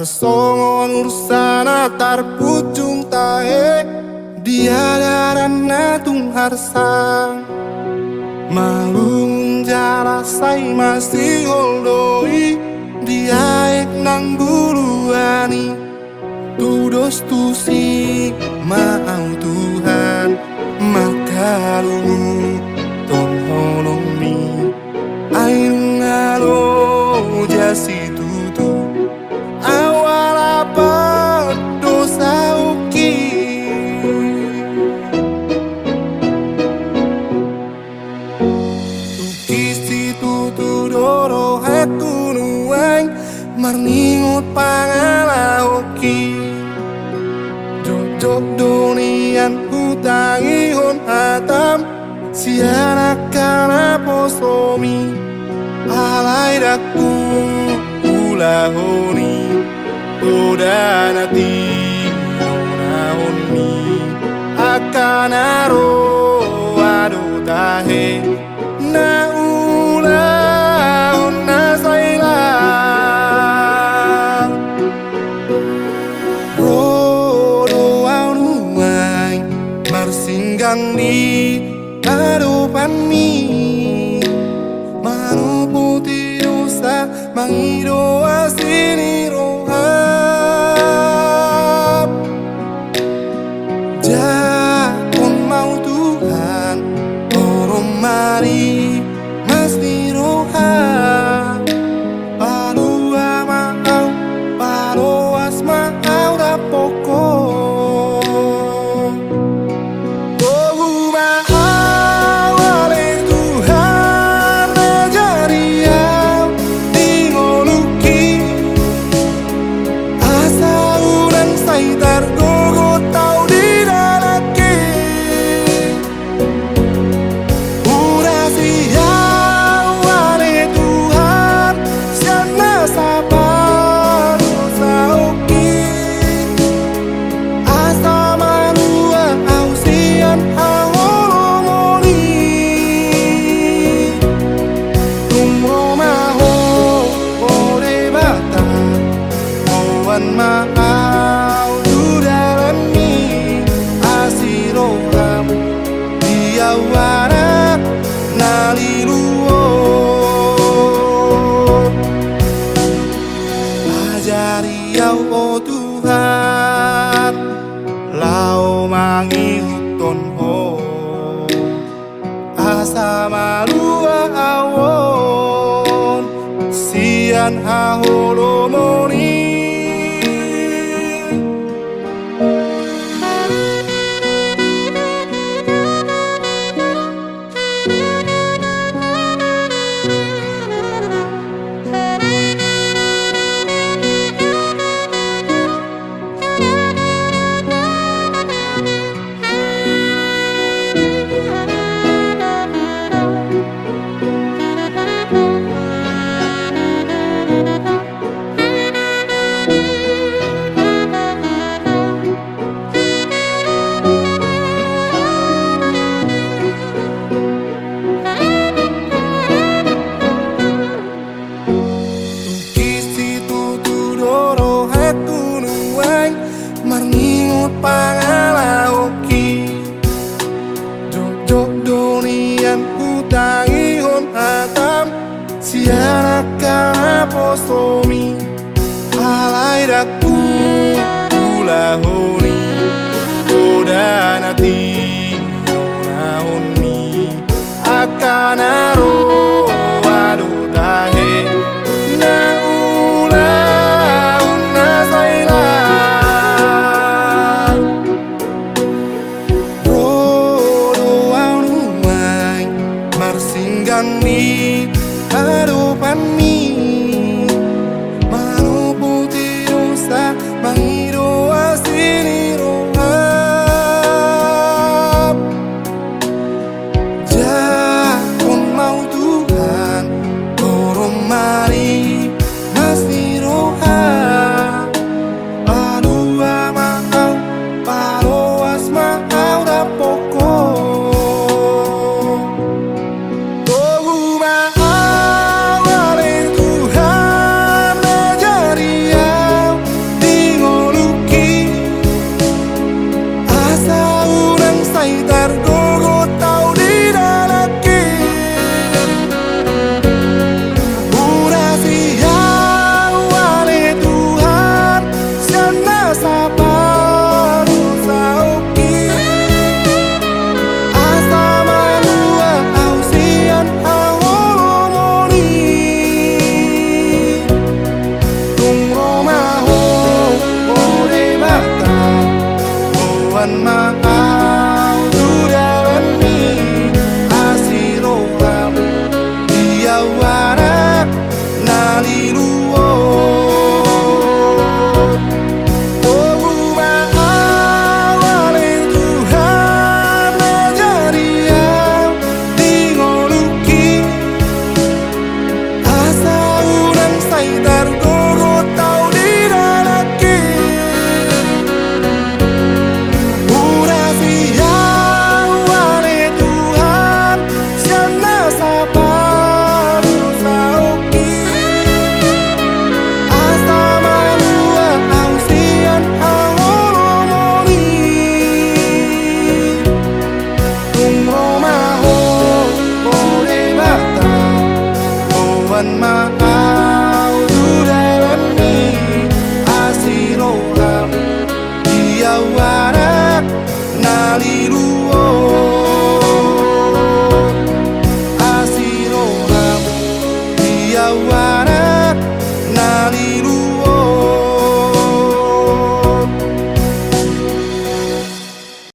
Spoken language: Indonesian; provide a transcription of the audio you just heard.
Tarsongon ursana tarpucung tae dia darana tung harsang malung jarasai masih holdoi dia ek nang buluani tudos tusi mau Tuhan maka lu ton holongi aing ngalo jasi tutu awal apa dosa uki tukisi tutu doro hatu nuang marningut pangala uki jok donian hutangi hon hatam sianak kana posomi alai daku ulahoni toda nati nonahoni akanaro ado tahe na ulahon na sailang singgang di hadapan mi manu putih dosa mangido asini rohab jakon mau Tuhan tolong mari mesti rohab palua mau paloas mau rapoko mau duralani asiroram diawana naliluo ajari oh Tuhan lau mangihuton ho asa malua awon sian haholomoni marningut pangala oki jok donian hutangi hon hatam sianak kana posomi alai daku ulahoni toda nati nonahoni akanaro ado tahe na ulahon na sailang singgang di hadapan mi kembali dulu.